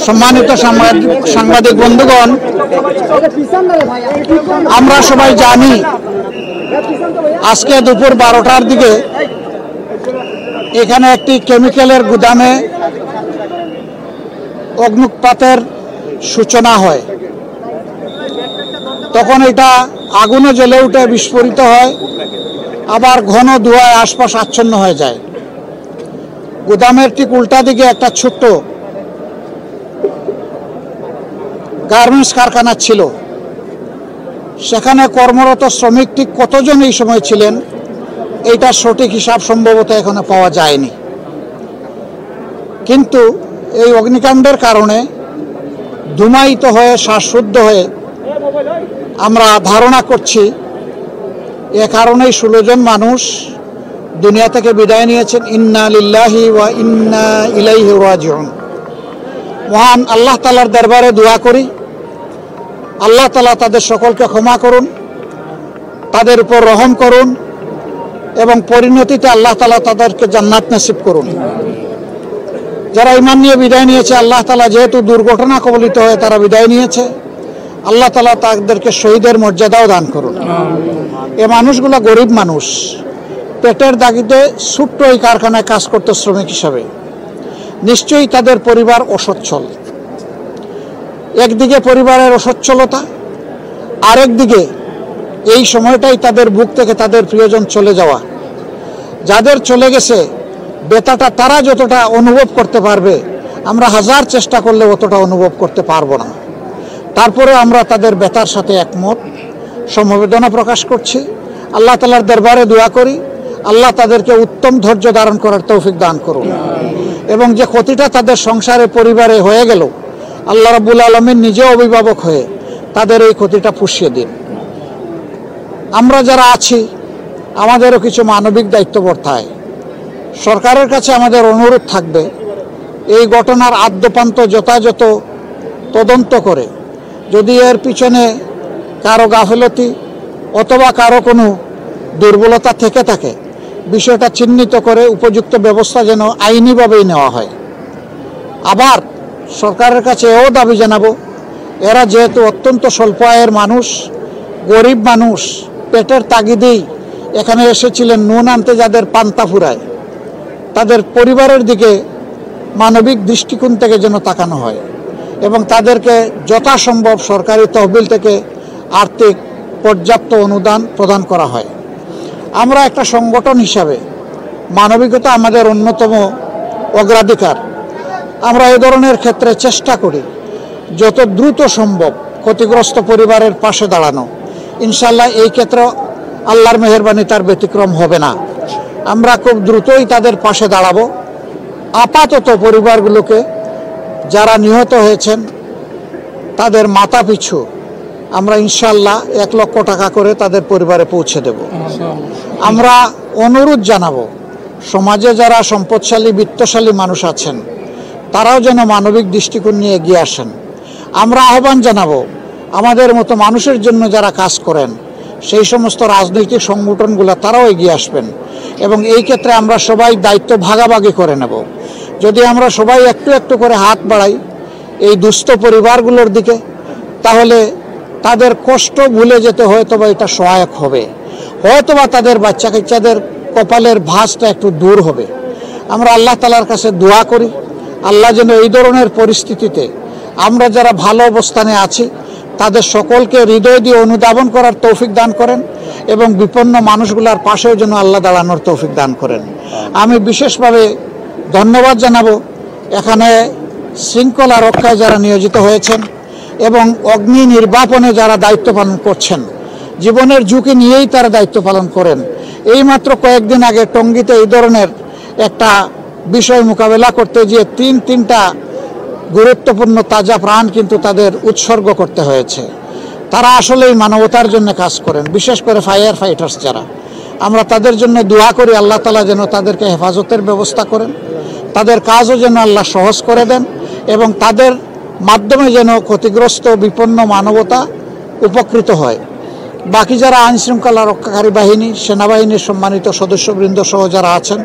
সম্মানিত সাংবাদিক বন্ধুগণ, আমরা সবাই জানি আজকে দুপুর 12টার দিকে এখানে একটি কেমিক্যালের গুদামে অগ্নুৎপাতের সূচনা হয়। তখন এটা আগুনে জ্বলে উঠে বিস্ফোরিত হয়, আবার ঘন ধোঁয়ায় আশপাশ আচ্ছন্ন হয়ে যায়। গুদামের ঠিক উল্টা দিকে একটা ছোট্ট গার্মেন্টস কারখানা ছিল। সেখানে কর্মরত শ্রমিক ঠিক কতজন এই সময় ছিলেন এইটার সঠিক হিসাব সম্ভবত এখনো পাওয়া যায়নি। কিন্তু এই অগ্নিকাণ্ডের কারণে ধূমায়িত হয়ে শ্বাসরুদ্ধ হয়ে আমরা ধারণা করছি এ কারণেই 16 জন মানুষ দুনিয়া থেকে বিদায় নিয়েছেন। ইন্না লিল্লাহি ওয়া ইন্না ইলাইহি রাজিউন। মহান আল্লাহ তাআলার দরবারে দোয়া করি, আল্লাহ তাআলা তাদের সকলকে ক্ষমা করুন, তাদের উপর রহম করুন এবং পরিণতিতে আল্লাহ তাআলা তাদেরকে জান্নাত নসিব করুন। যারা ঈমান নিয়ে বিদায় নিয়েছে, আল্লাহ তাআলা যেহেতু দুর্ঘটনা কবলিত হয়ে তারা বিদায় নিয়েছে, আল্লাহ তাআলা তাদেরকে শহীদের মর্যাদাও দান করুন। এ মানুষগুলো গরিব মানুষ, পেটের দাগিতে ছোট্ট এই কারখানায় কাজ করতে শ্রমিক হিসাবে। নিশ্চয়ই তাদের পরিবার অসচ্ছল। একদিকে পরিবারের অসচ্ছলতা, আরেকদিকে এই সময়টাই তাদের বুক থেকে তাদের প্রিয়জন চলে যাওয়া। যাদের চলে গেছে ব্যথাটা তারা যতটা অনুভব করতে পারবে, আমরা হাজার চেষ্টা করলে অতটা অনুভব করতে পারবো না। তারপরে আমরা তাদের ব্যথার সাথে একমত, সমবেদনা প্রকাশ করছি। আল্লাহ তাআলার দরবারে দোয়া করি, আল্লাহ তাদেরকে উত্তম ধৈর্য ধারণ করার তৌফিক দান করুন এবং যে ক্ষতিটা তাদের সংসারে পরিবারে হয়ে গেল, আল্লাহ রাব্বুল আলামিন নিজে অভিভাবক হয়ে তাদের এই ক্ষতিটা পুষিয়ে দিন। আমরা যারা আছি আমাদেরও কিছু মানবিক দায়িত্ববোধ থাকে। সরকারের কাছে আমাদের অনুরোধ থাকবে, এই ঘটনার আদ্যপান্ত যথাযথ তদন্ত করে যদি এর পিছনে কারো গাফিলতি অথবা কারো কোনো দুর্বলতা থেকে থাকে, বিষয়টা চিহ্নিত করে উপযুক্ত ব্যবস্থা যেন আইনিভাবেই নেওয়া হয়। আবার সরকারের কাছে এও দাবি জানাবো, এরা যেহেতু অত্যন্ত স্বল্প আয়ের মানুষ, গরিব মানুষ, পেটের তাগিদেই এখানে এসেছিলেন নুন আনতে, যাদের পান্তা ফুরায়, তাদের পরিবারের দিকে মানবিক দৃষ্টিকোণ থেকে যেন তাকানো হয় এবং তাদেরকে যথাসম্ভব সরকারি তহবিল থেকে আর্থিক পর্যাপ্ত অনুদান প্রদান করা হয়। আমরা একটা সংগঠন হিসাবে মানবিকতা আমাদের অন্যতম অগ্রাধিকার। আমরা এই ধরনের ক্ষেত্রে চেষ্টা করি যত দ্রুত সম্ভব ক্ষতিগ্রস্ত পরিবারের পাশে দাঁড়ানো। ইনশাল্লাহ এই ক্ষেত্রে আল্লাহর মেহেরবানি তার ব্যতিক্রম হবে না। আমরা খুব দ্রুতই তাদের পাশে দাঁড়াবো। আপাতত পরিবারগুলোকে যারা নিহত হয়েছেন তাদের মাথা পিছু আমরা ইনশাল্লাহ 1 লক্ষ টাকা করে তাদের পরিবারে পৌঁছে দেব। আমরা অনুরোধ জানাবো, সমাজে যারা সম্পদশালী বিত্তশালী মানুষ আছেন তারাও যেন মানবিক দৃষ্টিকোণ নিয়ে এগিয়ে আসেন। আমরা আহ্বান জানাবো, আমাদের মতো মানুষের জন্য যারা কাজ করেন সেই সমস্ত রাজনৈতিক সংগঠনগুলো তারাও এগিয়ে আসবেন এবং এই ক্ষেত্রে আমরা সবাই দায়িত্ব ভাগাভাগি করে নেব। যদি আমরা সবাই একটু একটু করে হাত বাড়াই এই দুস্থ পরিবারগুলোর দিকে, তাহলে তাদের কষ্ট ভুলে যেতে হয়তোবা এটা সহায়ক হবে, হয়তোবা তাদের বাচ্চা কাচ্চাদের কপালের ভাঁজটা একটু দূর হবে। আমরা আল্লাহ তাআলার কাছে দোয়া করি, আল্লাহ যেন এই ধরনের পরিস্থিতিতে আমরা যারা ভালো অবস্থানে আছি তাদের সকলকে হৃদয় দিয়ে অনুধাবন করার তৌফিক দান করেন এবং বিপন্ন মানুষগুলোর পাশেও যেন আল্লাহ দাঁড়ানোর তৌফিক দান করেন। আমি বিশেষভাবে ধন্যবাদ জানাবো এখানে শৃঙ্খলা রক্ষায় যারা নিয়োজিত হয়েছেন এবং অগ্নি নির্বাপনে যারা দায়িত্ব পালন করছেন। জীবনের ঝুঁকি নিয়েই তারা দায়িত্ব পালন করেন। এইমাত্র কয়েকদিন আগে টঙ্গীতে এই ধরনের একটা বিষয় মোকাবেলা করতে গিয়ে তিনটা গুরুত্বপূর্ণ তাজা প্রাণ কিন্তু তাদের উৎসর্গ করতে হয়েছে। তারা আসলেই মানবতার জন্য কাজ করেন, বিশেষ করে ফায়ার ফাইটার্স যারা। আমরা তাদের জন্য দোয়া করি আল্লাহ তাআলা যেন তাদেরকে হেফাজতের ব্যবস্থা করেন, তাদের কাজও যেন আল্লাহ সহজ করে দেন এবং তাদের মাধ্যমে যেন ক্ষতিগ্রস্ত বিপন্ন মানবতা উপকৃত হয়। বাকি যারা আইনশৃঙ্খলা রক্ষাকারী বাহিনী, সেনাবাহিনীর সম্মানিত সদস্যবৃন্দ সহ যারা আছেন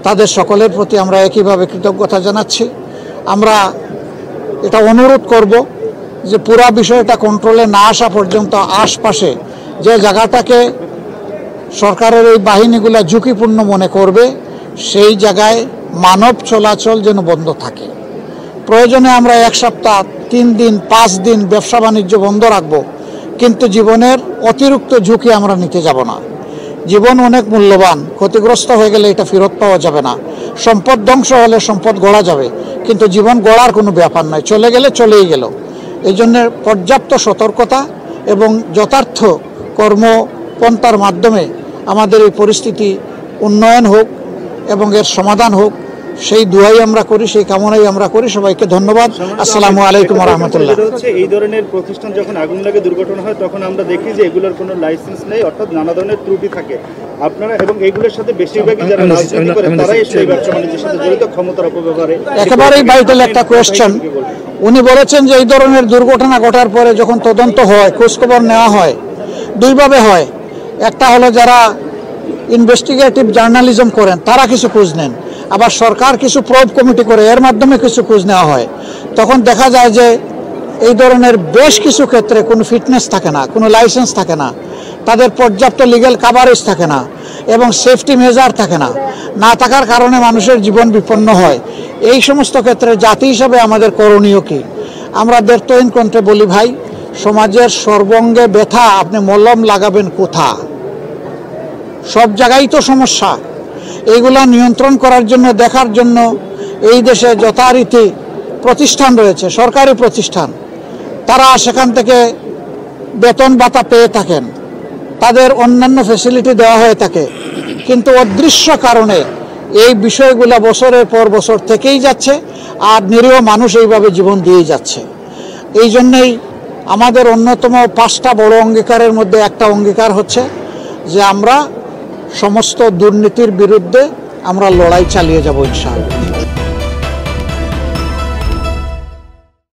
তাদের সকলের প্রতি আমরা একইভাবে কৃতজ্ঞতা জানাচ্ছি। আমরা এটা অনুরোধ করব যে পুরা বিষয়টা কন্ট্রোলে না আসা পর্যন্ত আশপাশে যে জায়গাটাকে সরকারের এই বাহিনীগুলো ঝুঁকিপূর্ণ মনে করবে সেই জায়গায় মানব চলাচল যেন বন্ধ থাকে। প্রয়োজনে আমরা 1 সপ্তাহ, 3 দিন, 5 দিন ব্যবসা বাণিজ্য বন্ধ রাখবো, কিন্তু জীবনের অতিরিক্ত ঝুঁকি আমরা নিতে যাব না। জীবন অনেক মূল্যবান, ক্ষতিগ্রস্ত হয়ে গেলে এটা ফেরত পাওয়া যাবে না। সম্পদ ধ্বংস হলে সম্পদ গড়া যাবে, কিন্তু জীবন গড়ার কোনো ব্যাপার নয়, চলে গেলে চলেই গেল। এই জন্য পর্যাপ্ত সতর্কতা এবং যথার্থ কর্মপন্থার মাধ্যমে আমাদের এই পরিস্থিতি উন্নয়ন হোক এবং এর সমাধান হোক, সেই দুয়াই আমরা করি, সেই কামনাই আমরা করি। সবাইকে ধন্যবাদ। আসসালামু আলাইকুম ওয়া রাহমাতুল্লাহ। এই ধরনের প্রতিষ্ঠান যখন আগুন লাগে, দুর্ঘটনা হয়, তখন আমরা দেখি যে এগুলোর কোনো লাইসেন্স নেই, অর্থাৎ নানা ধরনের ত্রুটি থাকে। আপনারা এবং এইগুলোর সাথে বেশিরভাগই যারা রাজনীতি করে তারাই সেই ব্যবসা বাণিজ্যের সাথে জড়িত, ক্ষমতার অপব্যবহারে। একেবারেই ভাইটাল একটা কোয়েশ্চেন। উনি বলেছেন যে এই ধরনের দুর্ঘটনা ঘটার পরে যখন তদন্ত হয়, খোঁজখবর নেওয়া হয়, দুইভাবে হয়। একটা হলো যারা ইনভেস্টিগেটিভ জার্নালিজম করেন তারা কিছু খোঁজ নেন, আবার সরকার কিছু প্রব কমিটি করে এর মাধ্যমে কিছু খোঁজ নেওয়া হয়। তখন দেখা যায় যে এই ধরনের বেশ কিছু ক্ষেত্রে কোনো ফিটনেস থাকে না, কোনো লাইসেন্স থাকে না, তাদের পর্যাপ্ত লিগ্যাল কাভারেজ থাকে না এবং সেফটি মেজার থাকে না। না থাকার কারণে মানুষের জীবন বিপন্ন হয়। এই সমস্ত ক্ষেত্রে জাতি হিসাবে আমাদের করণীয় কি? আমরা দ্ব্যর্থহীন কণ্ঠে বলি, ভাই, সমাজের সর্বঙ্গে ব্যথা, আপনি মলম লাগাবেন কোথা? সব জায়গায় তো সমস্যা। এইগুলা নিয়ন্ত্রণ করার জন্য, দেখার জন্য এই দেশে যথারীতি প্রতিষ্ঠান রয়েছে, সরকারি প্রতিষ্ঠান। তারা সেখান থেকে বেতন ভাতা পেয়ে থাকেন, তাদের অন্যান্য ফ্যাসিলিটি দেওয়া হয়ে থাকে, কিন্তু অদৃশ্য কারণে এই বিষয়গুলো বছরের পর বছর থেকেই যাচ্ছে আর নিরীহ মানুষ এইভাবে জীবন দিয়ে যাচ্ছে। এই জন্যেই আমাদের অন্যতম 5টা বড় অঙ্গীকারের মধ্যে একটা অঙ্গীকার হচ্ছে যে আমরা সমস্ত দুর্নীতির বিরুদ্ধে আমরা লড়াই চালিয়ে যাব ইনশাআল্লাহ।